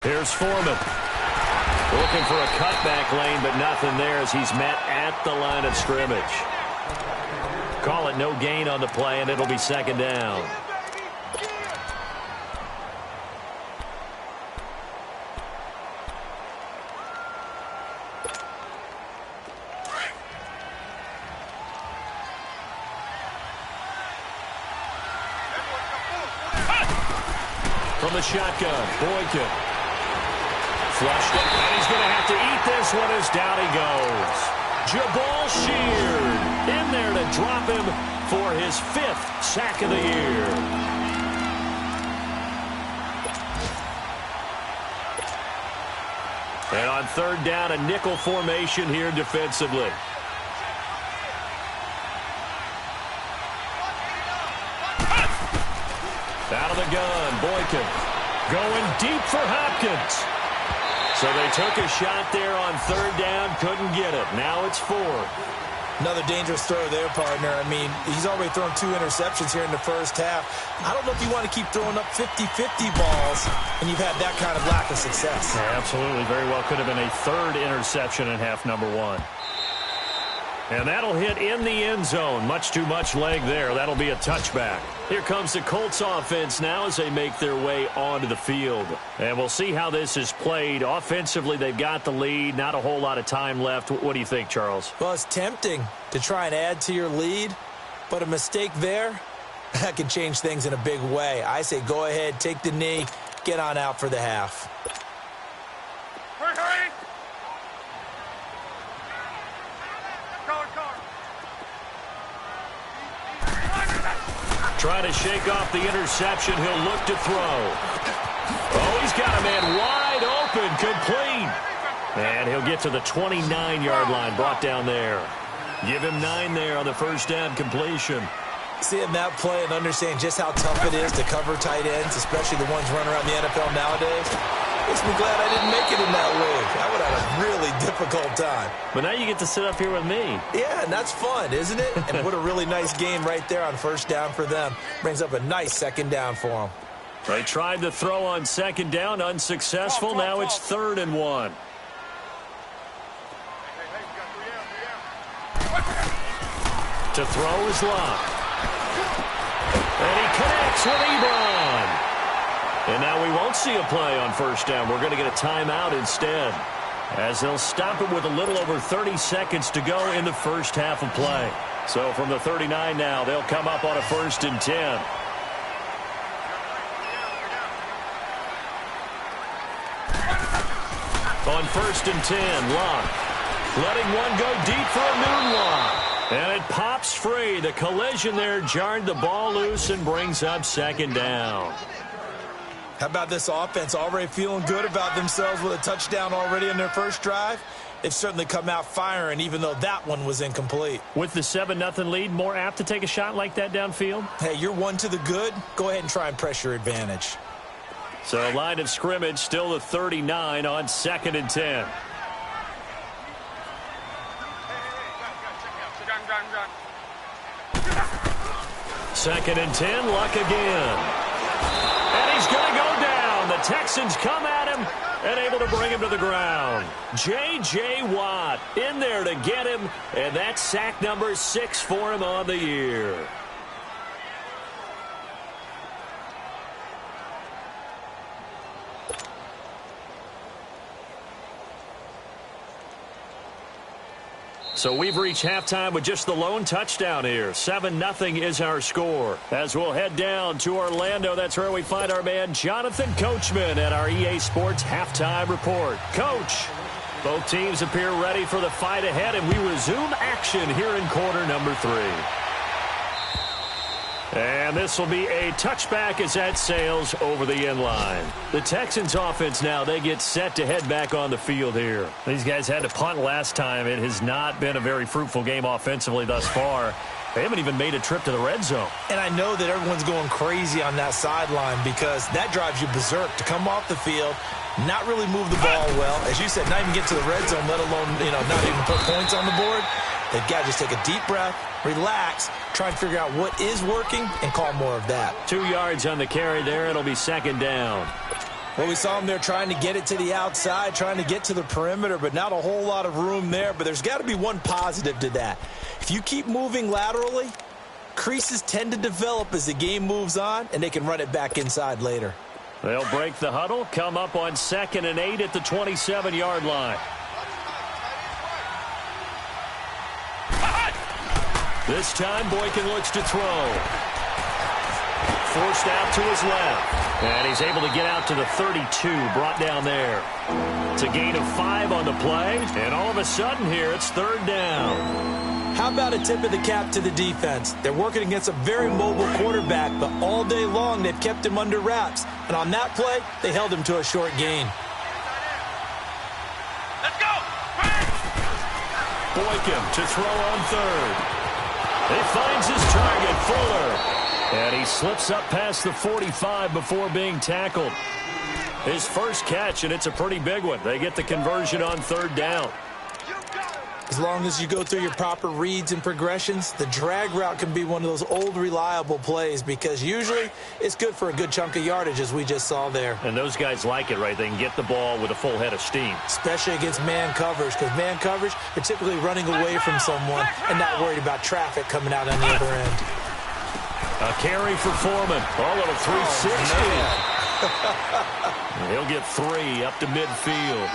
Here's Foreman. Looking for a cutback lane, but nothing there as he's met at the line of scrimmage. Call it no gain on the play, and it'll be second down. From the shotgun, Boykin. Flushed it, and he's going to have to eat this one as down he goes. Jabal Sheard in there to drop him for his 5th sack of the year. And on third down, a nickel formation here defensively. Out of the gun, Boykin going deep for Hopkins. So they took a shot there on third down, couldn't get it. Now it's 4. Another dangerous throw there, partner. I mean, he's already thrown 2 interceptions here in the first half. I don't know if you want to keep throwing up 50-50 balls when you've had that kind of lack of success. Yeah, absolutely. Very well could have been a 3rd interception in half number 1. And that'll hit in the end zone. Much too much leg there. That'll be a touchback. Here comes the Colts offense now as they make their way onto the field. And we'll see how this is played. Offensively, they've got the lead. Not a whole lot of time left. What do you think, Charles? Well, it's tempting to try and add to your lead, but a mistake there, that can change things in a big way. I say go ahead, take the knee, get on out for the half. Hurry! Trying to shake off the interception. He'll look to throw. Oh, he's got a man wide open, complete. And he'll get to the 29-yard line, brought down there. Give him 9 there on the first down completion. Seeing that play and understanding just how tough it is to cover tight ends, especially the ones running around the NFL nowadays, makes me glad I didn't make it in that league. I would have had a really difficult time. But now you get to sit up here with me. Yeah, and that's fun, isn't it? And what a really nice game right there on first down for them. Brings up a nice second down for them. They tried to throw on second down, unsuccessful. Now it's 3rd and 1. To throw is Locke. And he connects with Ebron. And now we won't see a play on first down. We're going to get a timeout instead, as they'll stop it with a little over 30 seconds to go in the first half of play. So from the 39 now, they'll come up on a 1st and 10. On 1st and 10, Locke letting one go deep for a moonwalk. And it pops free. The collision there jarred the ball loose and brings up second down. How about this offense already feeling good about themselves with a touchdown already in their first drive? They've certainly come out firing, even though that one was incomplete. With the 7-0 lead, more apt to take a shot like that downfield? Hey, you're 1 to the good. Go ahead and try and press your advantage. So line of scrimmage still the 39 on 2nd and 10. Second and 10, Luck again. And he's going to go down. The Texans come at him and able to bring him to the ground. J.J. Watt in there to get him, and that's sack number 6 for him on the year. So we've reached halftime with just the lone touchdown here. 7-0 is our score. As we'll head down to Orlando, that's where we find our man Jonathan Coachman at our EA Sports Halftime Report. Coach, both teams appear ready for the fight ahead, and we resume action here in quarter number 3. And this will be a touchback as that sails over the end line. The Texans offense now, they get set to head back on the field here. These guys had to punt last time. It has not been a very fruitful game offensively thus far. They haven't even made a trip to the red zone. And I know that everyone's going crazy on that sideline because that drives you berserk to come off the field, not really move the ball well. As you said, not even get to the red zone, let alone, not even put points on the board. They've got to just take a deep breath, relax, try and figure out what is working, and call more of that. 2 yards on the carry there. It'll be second down. Well, we saw him there trying to get it to the outside, trying to get to the perimeter, but not a whole lot of room there. But there's got to be one positive to that. If you keep moving laterally, creases tend to develop as the game moves on, and they can run it back inside later. They'll break the huddle, come up on 2nd and 8 at the 27-yard line. This time, Boykin looks to throw. Forced out to his left. And he's able to get out to the 32, brought down there. It's a gain of 5 on the play, and all of a sudden here, it's 3rd down. How about a tip of the cap to the defense? They're working against a very mobile quarterback, but all day long they've kept him under wraps. And on that play, they held him to a short gain. Let's go! Boykin to throw on 3rd. He finds his target, Fuller. And he slips up past the 45 before being tackled. His first catch, and it's a pretty big one. They get the conversion on 3rd down. As long as you go through your proper reads and progressions, the drag route can be one of those old reliable plays because usually it's good for a good chunk of yardage, as we just saw there. And those guys like it, right? They can get the ball with a full head of steam. Especially against man coverage, because man coverage, they're typically running away from someone and not worried about traffic coming out on the other end. A carry for Foreman. Oh, a little 360. He'll get 3 up to midfield.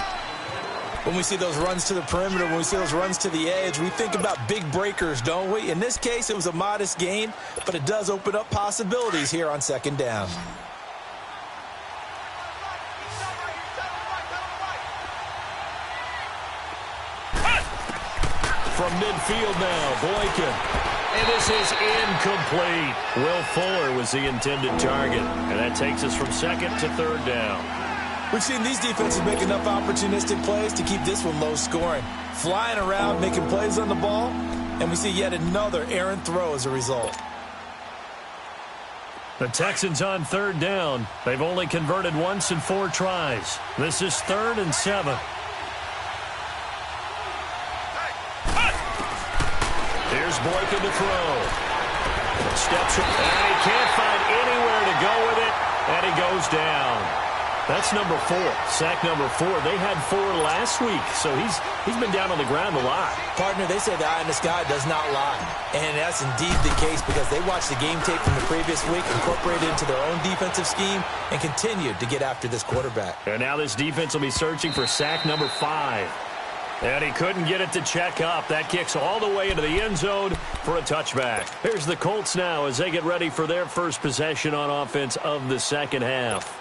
When we see those runs to the perimeter, when we see those runs to the edge, we think about big breakers, don't we? In this case, it was a modest gain, but it does open up possibilities here on 2nd down. From midfield now, Boykin. And this is incomplete. Will Fuller was the intended target. And that takes us from 2nd to 3rd down. We've seen these defenses make enough opportunistic plays to keep this one low scoring. Flying around, making plays on the ball, and we see yet another errant throw as a result. The Texans on 3rd down. They've only converted once in 4 tries. This is 3rd and 7. Here's Boykin to throw. Steps and he can't find anywhere to go with it, and he goes down. That's number 4, sack number 4. They had 4 last week, so he's been down on the ground a lot. Partner, they say the eye in the sky does not lie, and that's indeed the case because they watched the game tape from the previous week, incorporated it into their own defensive scheme, and continued to get after this quarterback. And now this defense will be searching for sack number 5. And he couldn't get it to check up. That kicks all the way into the end zone for a touchback. Here's the Colts now as they get ready for their first possession on offense of the 2nd half.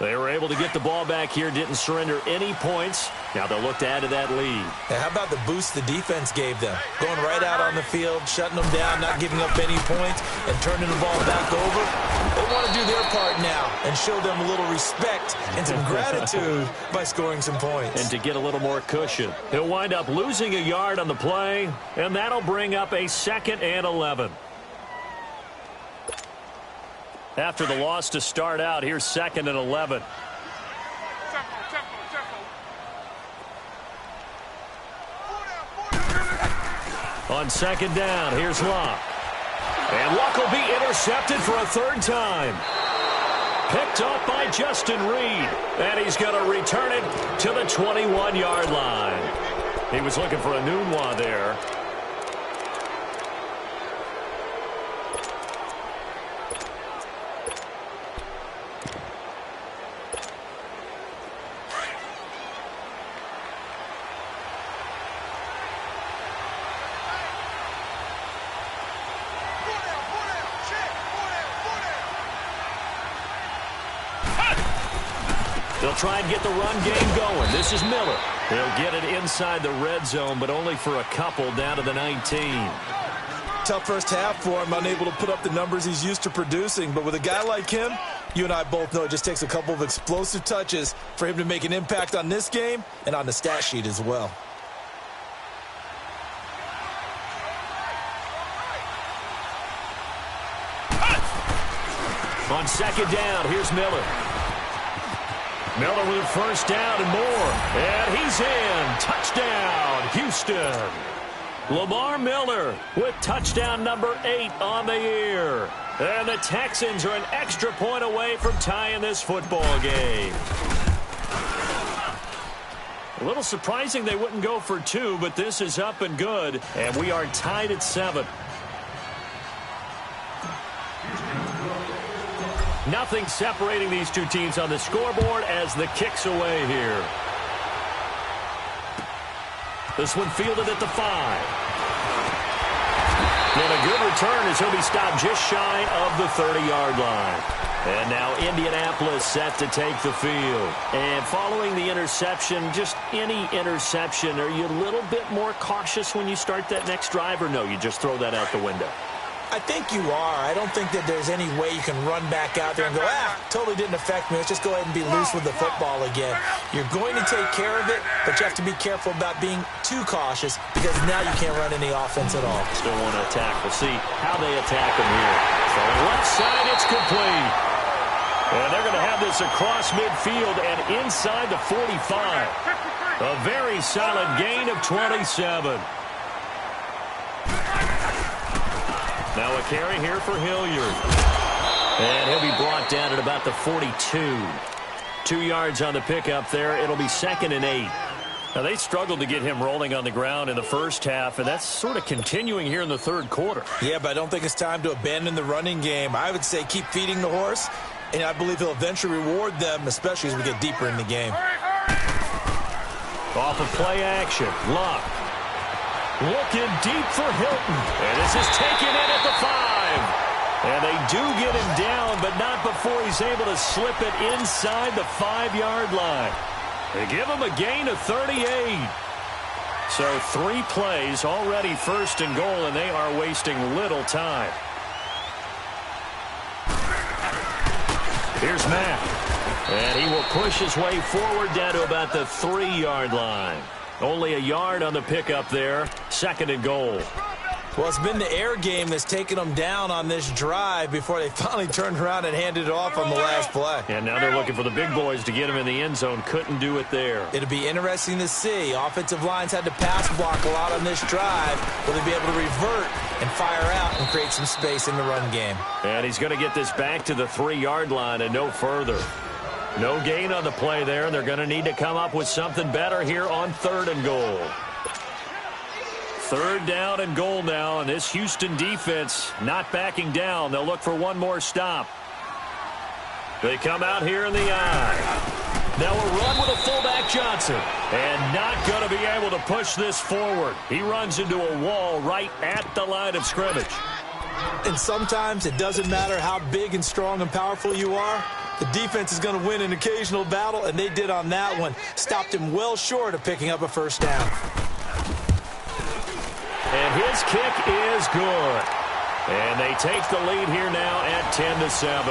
They were able to get the ball back here, didn't surrender any points. Now they'll look to add to that lead. And how about the boost the defense gave them? Going right out on the field, shutting them down, not giving up any points, and turning the ball back over. They want to do their part now and show them a little respect and some gratitude by scoring some points. And to get a little more cushion. He'll wind up losing a yard on the play, and that'll bring up a 2nd and 11. After the loss to start out, here's 2nd and 11. On 2nd down, here's Luck. And Luck will be intercepted for a 3rd time. Picked up by Justin Reed. And he's going to return it to the 21-yard line. He was looking for a Nunwa there. They'll try and get the run game going. This is Miller. They'll get it inside the red zone, but only for a couple down to the 19. Tough first half for him, unable to put up the numbers he's used to producing. But with a guy like him, you and I both know it just takes a couple of explosive touches for him to make an impact on this game and on the stat sheet as well. On 2nd down, here's Miller. Miller with a first down and more. And he's in. Touchdown, Houston. Lamar Miller with touchdown number 8 on the year. And the Texans are an extra point away from tying this football game. A little surprising they wouldn't go for 2, but this is up and good, and we are tied at 7. Nothing separating these two teams on the scoreboard as the kick's away here. This one fielded at the 5. And a good return as he'll be stopped just shy of the 30-yard line. And now Indianapolis set to take the field. And following the interception, just any interception, are you a little bit more cautious when you start that next drive, or no, you just throw that out the window? I think you are. I don't think that there's any way you can run back out there and go, totally didn't affect me. Let's just go ahead and be loose with the football again. You're going to take care of it, but you have to be careful about being too cautious because now you can't run any offense at all. Still want to attack. We'll see how they attack him here. So left side, it's complete. And they're going to have this across midfield and inside the 45. A very solid gain of 27. Now a carry here for Hilliard. And he'll be brought down at about the 42. 2 yards on the pickup there. It'll be 2nd and 8. Now they struggled to get him rolling on the ground in the first half, and that's sort of continuing here in the third quarter. Yeah, but I don't think it's time to abandon the running game. I would say keep feeding the horse, and I believe he'll eventually reward them, especially as we get deeper in the game. Off of play action. Luck. Looking deep for Hilton. And this is taken in at the 5. And they do get him down, but not before he's able to slip it inside the 5-yard line. They give him a gain of 38. So 3 plays, already 1st and goal, and they are wasting little time. Here's Matt. And he will push his way forward down to about the 3-yard line. Only a yard on the pickup there. 2nd and goal. Well, it's been the air game that's taken them down on this drive before they finally turned around and handed it off on the last play. And now they're looking for the big boys to get him in the end zone. Couldn't do it there. It'll be interesting to see. Offensive lines had to pass block a lot on this drive. Will they be able to revert and fire out and create some space in the run game? And he's going to get this back to the 3-yard line and no further. No gain on the play there. They're going to need to come up with something better here on 3rd and goal. 3rd down and goal now, and this Houston defense not backing down. They'll look for one more stop. They come out here in the eye. Now a run with a fullback Johnson, and not going to be able to push this forward. He runs into a wall right at the line of scrimmage. And sometimes it doesn't matter how big and strong and powerful you are. The defense is going to win an occasional battle, and they did on that one. Stopped him well short of picking up a 1st down. And his kick is good. And they take the lead here now at 10-7.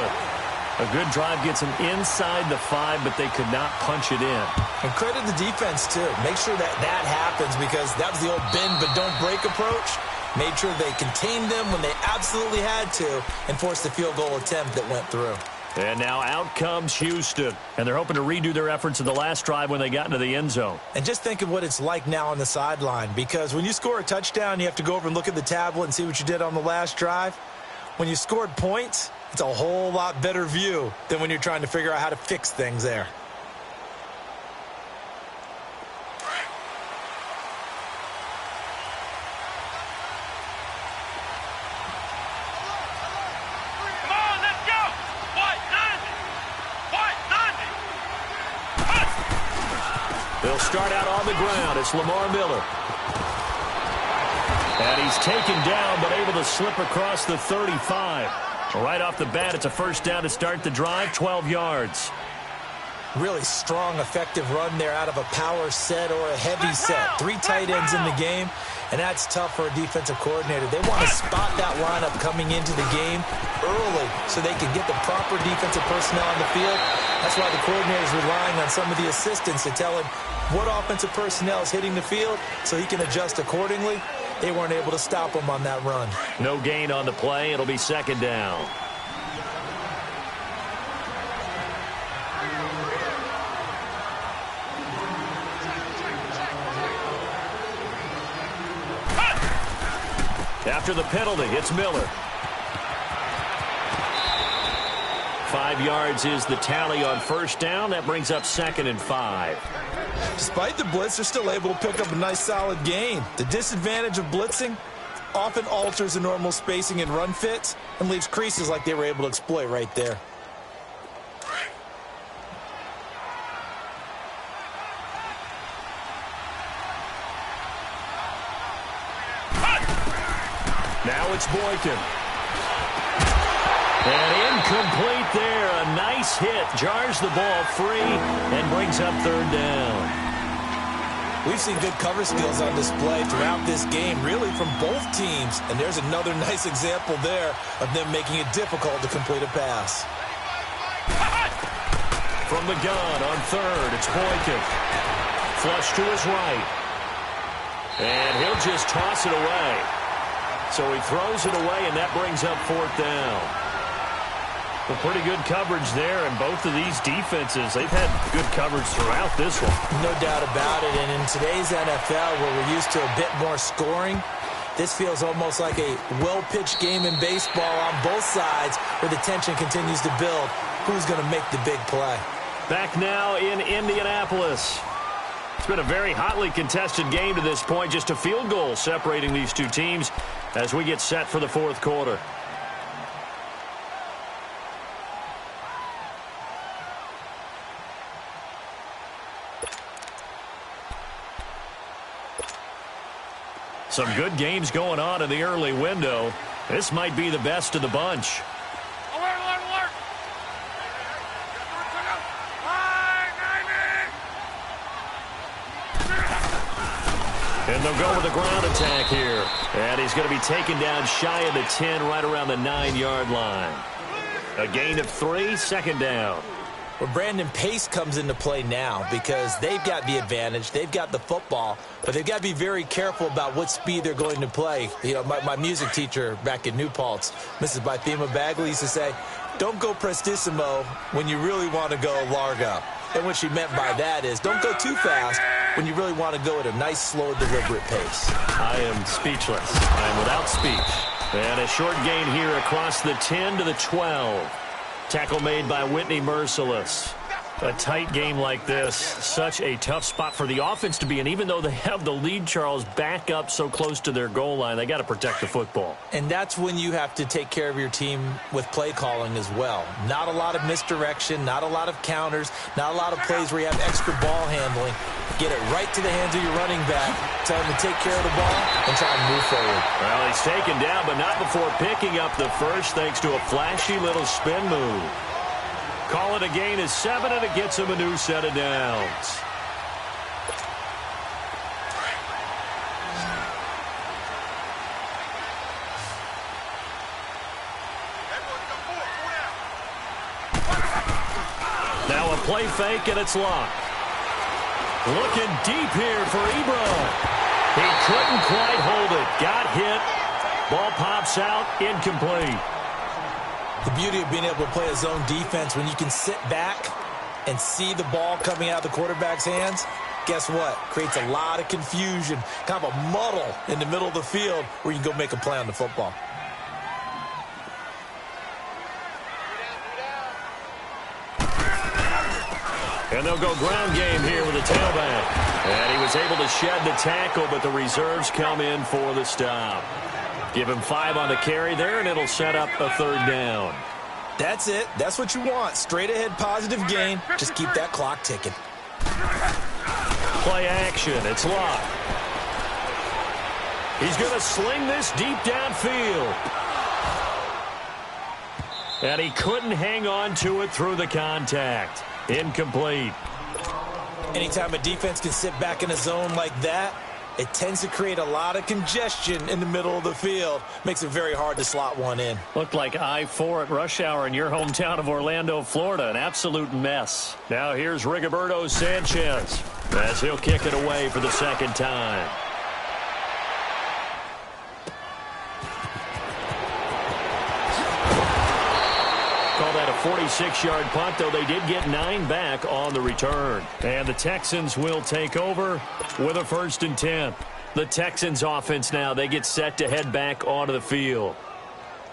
A good drive gets them inside the 5, but they could not punch it in. And credit the defense, too. Make sure that that happens because that was the old bend but don't break approach. Made sure they contained them when they absolutely had to and forced the field goal attempt that went through. And now out comes Houston. And they're hoping to redo their efforts in the last drive when they got into the end zone. And just think of what it's like now on the sideline. Because when you score a touchdown, you have to go over and look at the tablet and see what you did on the last drive. When you scored points, it's a whole lot better view than when you're trying to figure out how to fix things there. They'll start out on the ground. It's Lamar Miller. And he's taken down, but able to slip across the 35. Right off the bat, it's a 1st down to start the drive, 12 yards. Really strong, effective run there out of a power set or a heavy set. 3 tight ends in the game, and that's tough for a defensive coordinator. They want to spot that lineup coming into the game early so they can get the proper defensive personnel on the field. That's why the coordinator is relying on some of the assistants to tell him what offensive personnel is hitting the field so he can adjust accordingly. They weren't able to stop him on that run. No gain on the play. It'll be 2nd down. After the penalty, it's Miller. 5 yards is the tally on first down. That brings up 2nd and 5. Despite the blitz, they're still able to pick up a nice, solid gain. The disadvantage of blitzing often alters the normal spacing and run fits and leaves creases like they were able to exploit right there. Now it's Boykin. And incomplete there. A nice hit. Jars the ball free and brings up 3rd down. We've seen good cover skills on display throughout this game, really from both teams. And there's another nice example there of them making it difficult to complete a pass. From the gun on 3rd, it's Boykin. Flush to his right. And he'll just toss it away. So he throws it away, and that brings up 4th down. Well, pretty good coverage there, and both of these defenses, they've had good coverage throughout this one. No doubt about it, and in today's NFL, where we're used to a bit more scoring, this feels almost like a well-pitched game in baseball on both sides, where the tension continues to build. Who's going to make the big play? Back now in Indianapolis. It's been a very hotly contested game to this point, just a field goal separating these two teams as we get set for the 4th quarter. Some good games going on in the early window. This might be the best of the bunch. And they'll go with a ground attack here. And he's going to be taken down shy of the 10, right around the 9-yard line. A gain of 3, 2nd down. Well, Brandon, pace comes into play now because they've got the advantage. They've got the football, but they've got to be very careful about what speed they're going to play. You know, my music teacher back in New Paltz, Mrs. Bythema Bagley, used to say, don't go prestissimo when you really want to go largo. And what she meant by that is don't go too fast when you really want to go at a nice, slow, deliberate pace. I am speechless. I am without speech. And a short gain here across the 10 to the 12. Tackle made by Whitney Merciless. A tight game like this, such a tough spot for the offense to be in. Even though they have the lead, Charles, back up so close to their goal line, they got to protect the football. And that's when you have to take care of your team with play calling as well. Not a lot of misdirection, not a lot of counters, not a lot of plays where you have extra ball handling. Get it right to the hands of your running back, tell him to take care of the ball, and try and move forward. Well, he's taken down, but not before picking up the first thanks to a flashy little spin move. Call it a gain of 7, and it gets him a new set of downs. Now a play fake, and it's locked. Looking deep here for Ebron. He couldn't quite hold it. Got hit. Ball pops out, incomplete. The beauty of being able to play a zone defense when you can sit back and see the ball coming out of the quarterback's hands, guess what? Creates a lot of confusion, kind of a muddle in the middle of the field where you can go make a play on the football. And they'll go ground game here with a tailback. And he was able to shed the tackle, but the reserves come in for the stop. Give him 5 on the carry there, and it'll set up a 3rd down. That's it. That's what you want. Straight ahead positive gain. Just keep that clock ticking. Play action. It's locked. He's going to sling this deep downfield. And he couldn't hang on to it through the contact. Incomplete. Anytime a defense can sit back in a zone like that, it tends to create a lot of congestion in the middle of the field. Makes it very hard to slot one in. Looked like I-4 at rush hour in your hometown of Orlando, Florida. An absolute mess. Now here's Rigoberto Sanchez as he'll kick it away for the 2nd time. Call that a 46-yard punt, though they did get 9 back on the return. And the Texans will take over with a 1st and 10. The Texans offense now, they get set to head back onto the field.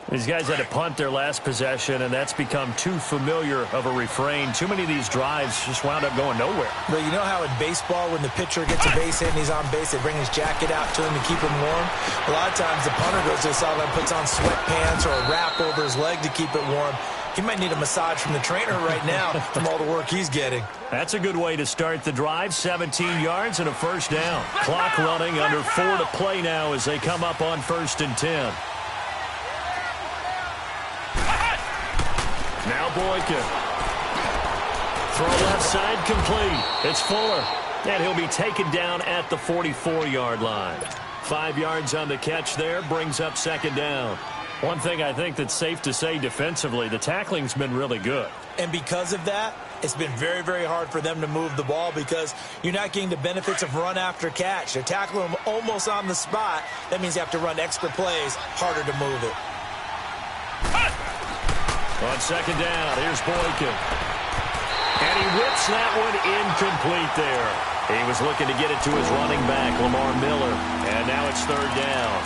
These guys had to punt their last possession, and that's become too familiar of a refrain. Too many of these drives just wound up going nowhere. But you know how in baseball, when the pitcher gets a base hit and he's on base, they bring his jacket out to him to keep him warm? A lot of times the punter goes to the sideline, puts on sweatpants or a wrap over his leg to keep it warm. He might need a massage from the trainer right now from all the work he's getting. That's a good way to start the drive. 17 yards and a first down. Clock running, under 4 to play now as they come up on 1st and 10. Now Boykin. Throw left side complete. It's Fuller. And he'll be taken down at the 44-yard line. 5 yards on the catch there, brings up 2nd down. One thing I think that's safe to say defensively, the tackling's been really good. And because of that, it's been very, very hard for them to move the ball because you're not getting the benefits of run after catch. They're tackling them almost on the spot. That means you have to run extra plays, harder to move it. On 2nd down, here's Boykin. And he whips that one incomplete there. He was looking to get it to his running back, Lamar Miller. And now it's 3rd down.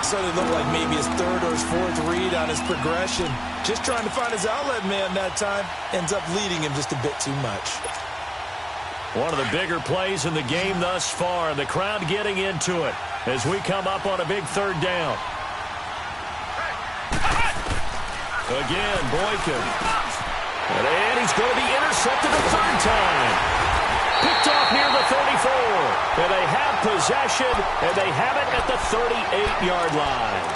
So it looked like maybe his 3rd or his 4th read on his progression. Just trying to find his outlet man that time. Ends up leading him just a bit too much. One of the bigger plays in the game thus far. The crowd getting into it as we come up on a big 3rd down. Again, Boykin. And he's going to be intercepted a 3rd time. Picked off near the 34. And they have possession, and they have it at the 38-yard line.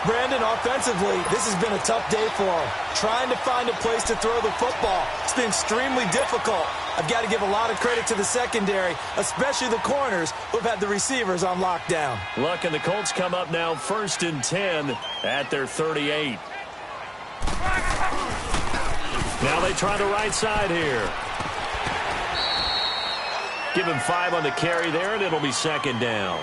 Brandon, offensively, this has been a tough day for him. Trying to find a place to throw the football. It's been extremely difficult. I've got to give a lot of credit to the secondary, especially the corners who've had the receivers on lockdown. Luck and the Colts come up now 1st and 10 at their 38. Now they try the right side here. Give him 5 on the carry there, and it'll be 2nd down.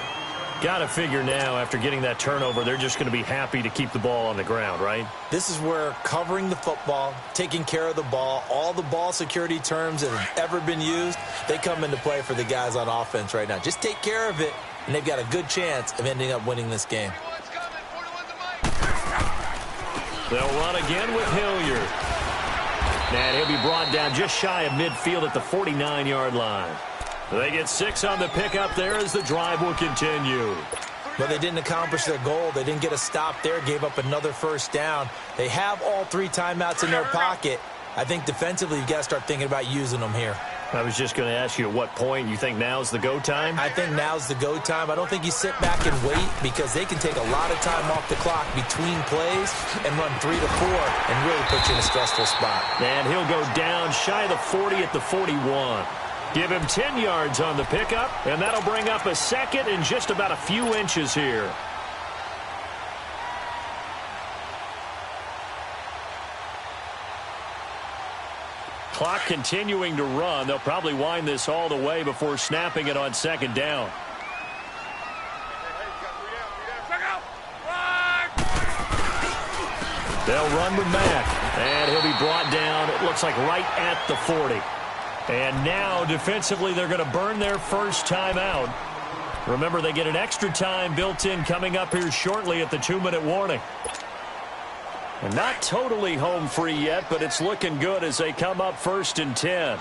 Got to figure now, after getting that turnover, they're just going to be happy to keep the ball on the ground, right? This is where covering the football, taking care of the ball, all the ball security terms that have ever been used, they come into play for the guys on offense right now. Just take care of it, and they've got a good chance of ending up winning this game. They'll run again with Hilliard. And he'll be brought down just shy of midfield at the 49-yard line. They get 6 on the pickup there as the drive will continue. But they didn't accomplish their goal. They didn't get a stop there, gave up another 1st down. They have all 3 timeouts in their pocket. I think defensively you've got to start thinking about using them here. I was just going to ask you at what point you think now's the go time? I think now's the go time. I don't think you sit back and wait because they can take a lot of time off the clock between plays and run 3 to 4 and really put you in a stressful spot. And he'll go down shy of the 40 at the 41. Give him 10 yards on the pickup, and that'll bring up a 2nd and just about a few inches here. Clock continuing to run. They'll probably wind this all the way before snapping it on 2nd down. They'll run with Mack, and he'll be brought down, it looks like right at the 40. And now, defensively, they're going to burn their 1st timeout. Remember, they get an extra time built in coming up here shortly at the 2-minute warning. And not totally home free yet, but it's looking good as they come up 1st and 10.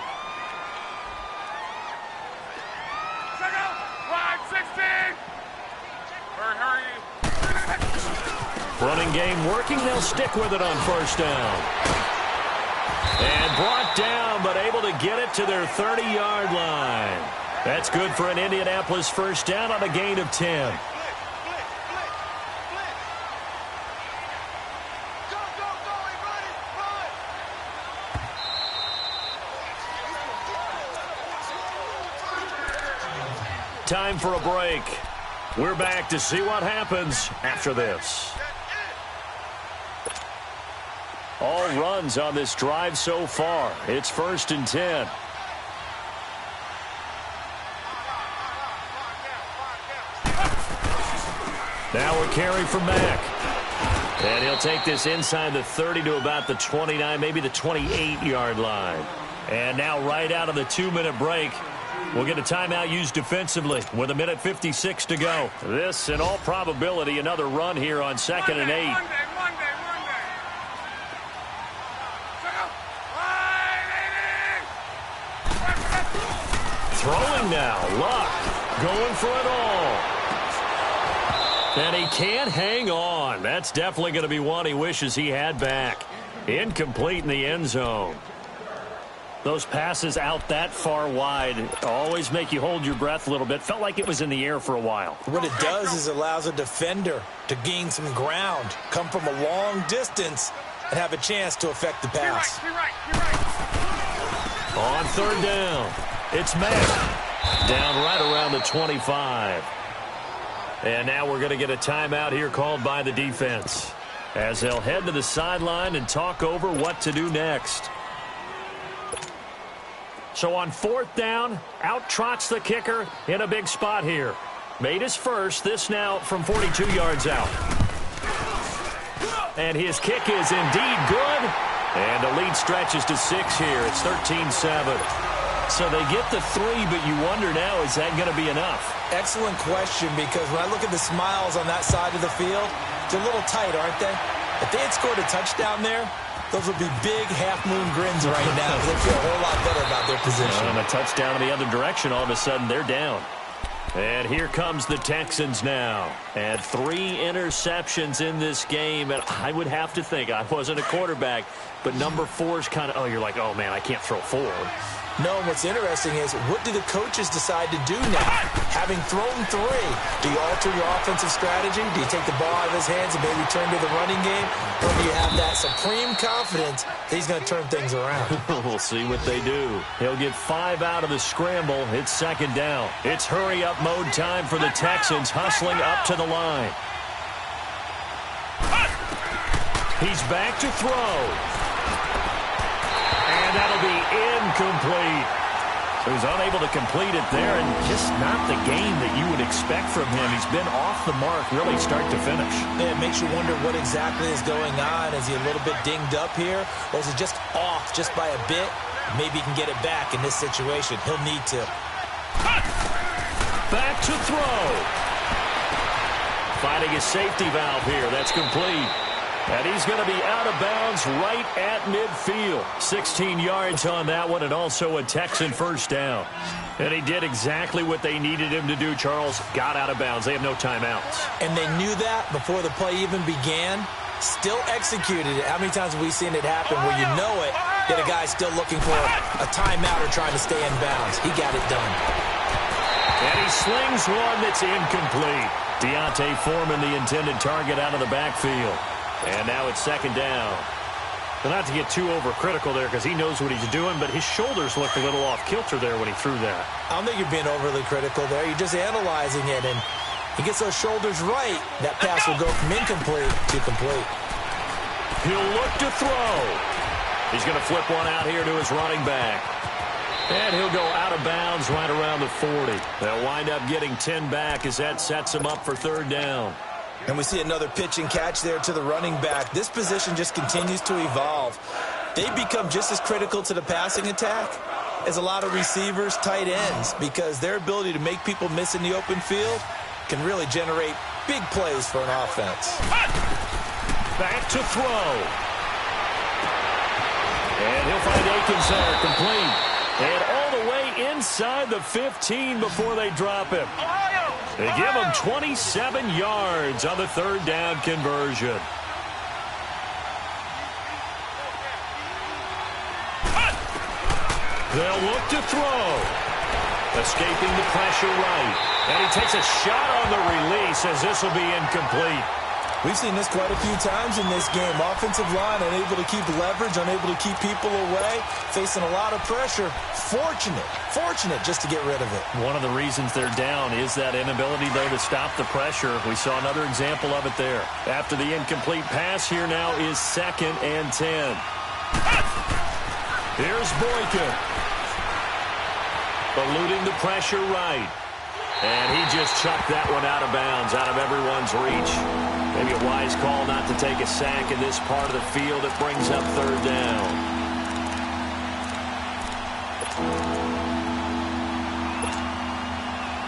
Running game working. They'll stick with it on 1st down. And brought down, but able to get it to their 30-yard line. That's good for an Indianapolis 1st down on a gain of 10. Time for a break. We're back to see what happens after this. All runs on this drive so far. It's 1st and 10. Now a carry for Mack. And he'll take this inside the 30 to about the 29, maybe the 28-yard line. And now right out of the 2-minute break, we'll get a timeout used defensively with 1:56 to go. This, in all probability, another run here on 2nd and 8. Throwing now. Luck going for it all. And he can't hang on. That's definitely going to be one he wishes he had back. Incomplete in the end zone. Those passes out that far wide always make you hold your breath a little bit. Felt like it was in the air for a while. What it does is allows a defender to gain some ground, come from a long distance, and have a chance to affect the pass. You're right. On third down, it's Matt. Down right around the 25. And now we're going to get a timeout here called by the defense, as they'll head to the sideline and talk over what to do next. So on fourth down, out trots the kicker in a big spot here. Made his first, this now from 42 yards out. And his kick is indeed good. And the lead stretches to 6 here. It's 13-7. So they get the 3, but you wonder now, is that going to be enough? Excellent question, because when I look at the smiles on that side of the field, they're a little tight, aren't they? If they had scored a touchdown there, those would be big half-moon grins right now. They feel a whole lot better about their position. And a touchdown in the other direction, all of a sudden they're down. And here comes the Texans now. And 3 interceptions in this game. And I would have to think, I wasn't a quarterback, but number 4 is kind of, oh, you're like, oh, man, I can't throw 4. No, what's interesting is, what do the coaches decide to do now? Having thrown 3, do you alter your offensive strategy? Do you take the ball out of his hands and maybe turn to the running game? Or do you have that supreme confidence that he's going to turn things around? We'll see what they do. He'll get 5 out of the scramble. It's second down. It's hurry-up mode time for the Texans, hustling up to the line. He's back to throw. And that'll be incomplete. He was unable to complete it there, and just not the game that you would expect from him. He's been off the mark really start to finish. Yeah, it makes you wonder what exactly is going on. Is he a little bit dinged up here, or is it just off just by a bit? Maybe he can get it back in this situation. He'll need to. Back to throw. Finding his safety valve here. That's complete. And he's going to be out of bounds right at midfield. 16 yards on that one, and also a Texan first down. And he did exactly what they needed him to do, Charles. Got out of bounds. They have no timeouts. And they knew that before the play even began. Still executed it. How many times have we seen it happen where you know it, that a guy's still looking for a timeout or trying to stay in bounds? He got it done. And he slings one that's incomplete. Deontay Foreman, the intended target, out of the backfield. And now it's second down. Well, not to get too overcritical there, because he knows what he's doing, but his shoulders looked a little off kilter there when he threw that. I don't think you're being overly critical there. You're just analyzing it, and he gets those shoulders right. That pass will go from incomplete to complete. He'll look to throw. He's going to flip one out here to his running back. And he'll go out of bounds right around the 40. They'll wind up getting 10 back as that sets him up for third down. And we see another pitch and catch there to the running back. This position just continues to evolve. They become just as critical to the passing attack as a lot of receivers, tight ends, because their ability to make people miss in the open field can really generate big plays for an offense. Back to throw. And he'll find Akins there, complete. And all the way inside the 15 before they drop him. They give him 27 yards on the third down conversion. They'll look to throw. Escaping the pressure right. And he takes a shot on the release as this will be incomplete. We've seen this quite a few times in this game. Offensive line unable to keep leverage, unable to keep people away, facing a lot of pressure. Fortunate just to get rid of it. One of the reasons they're down is that inability, though, to stop the pressure. We saw another example of it there. After the incomplete pass, here now is 2nd and 10. Here's Boykin. Eluding the pressure right. And he just chucked that one out of bounds, out of everyone's reach. Maybe a wise call not to take a sack in this part of the field. It brings up third down.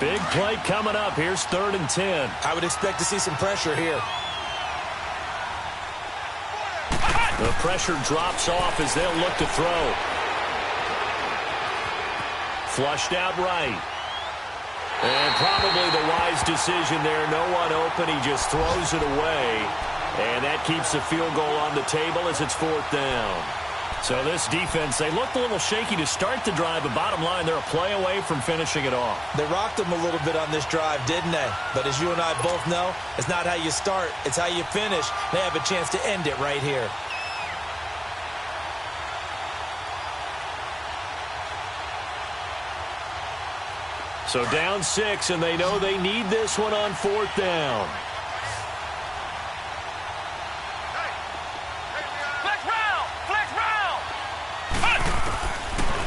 Big play coming up. Here's 3rd and 10. I would expect to see some pressure here. The pressure drops off as they'll look to throw. Flushed out right. And probably the wise decision there. No one open. He just throws it away. And that keeps the field goal on the table as it's 4th down. So this defense, they looked a little shaky to start the drive, but bottom line, they're a play away from finishing it off. They rocked them a little bit on this drive, didn't they? But as you and I both know, it's not how you start, it's how you finish. They have a chance to end it right here. So down 6, and they know they need this one on 4th down.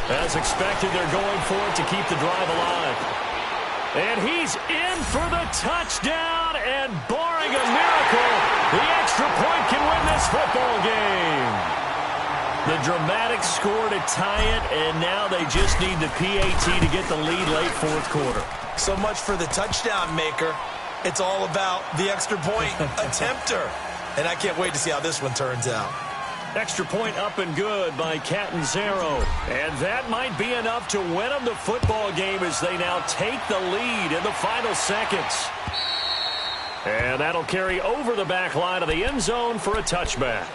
As expected, they're going for it to keep the drive alive. And he's in for the touchdown, and barring a miracle, the extra point can win this football game. The dramatic score to tie it, and now they just need the PAT to get the lead late 4th quarter. So much for the touchdown maker. It's all about the extra point attempter. And I can't wait to see how this one turns out. Extra point up and good by Catanzaro. And that might be enough to win them the football game as they now take the lead in the final seconds. And that'll carry over the back line of the end zone for a touchback.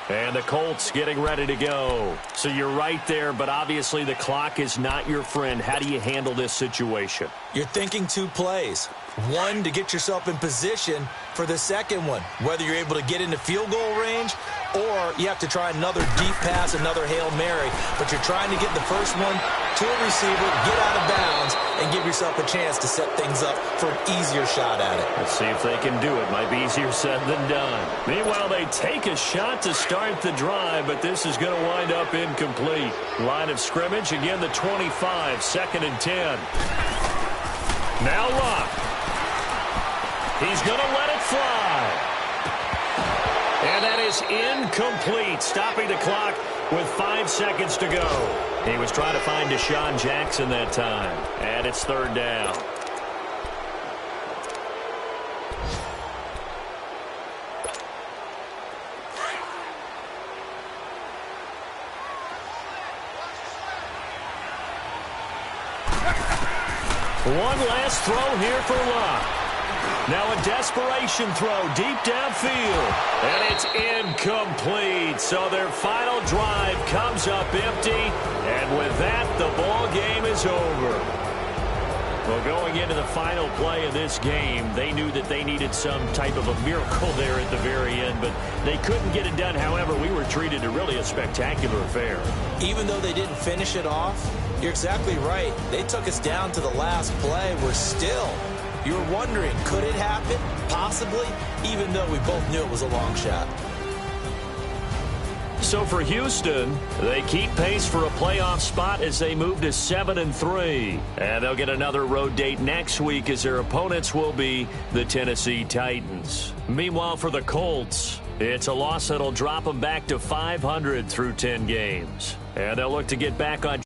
And the Colts getting ready to go. So you're right there, but obviously the clock is not your friend. How do you handle this situation? You're thinking 2 plays. One, to get yourself in position for the second one, whether you're able to get into field goal range or you have to try another deep pass, another Hail Mary. But you're trying to get the first one to a receiver, get out of bounds, and give yourself a chance to set things up for an easier shot at it. Let's see if they can do it. Might be easier said than done. Meanwhile, they take a shot to start the drive, but this is going to wind up incomplete. Line of scrimmage, again the 25, 2nd and 10. Now Luck. He's going to let it fly. And that is incomplete, stopping the clock with 5 seconds to go. He was trying to find Deshaun Jackson that time, and it's 3rd down. One last throw here for Luck. Now a desperation throw deep downfield. And it's incomplete. So their final drive comes up empty. And with that, the ball game is over. Well, going into the final play of this game, they knew that they needed some type of a miracle there at the very end, but they couldn't get it done. However, we were treated to really a spectacular affair. Even though they didn't finish it off, you're exactly right. They took us down to the last play. We're still, you're wondering, could it happen? Possibly, even though we both knew it was a long shot. So for Houston, they keep pace for a playoff spot as they move to 7-3. And they'll get another road date next week as their opponents will be the Tennessee Titans. Meanwhile, for the Colts, it's a loss that'll drop them back to 500 through 10 games. And they'll look to get back on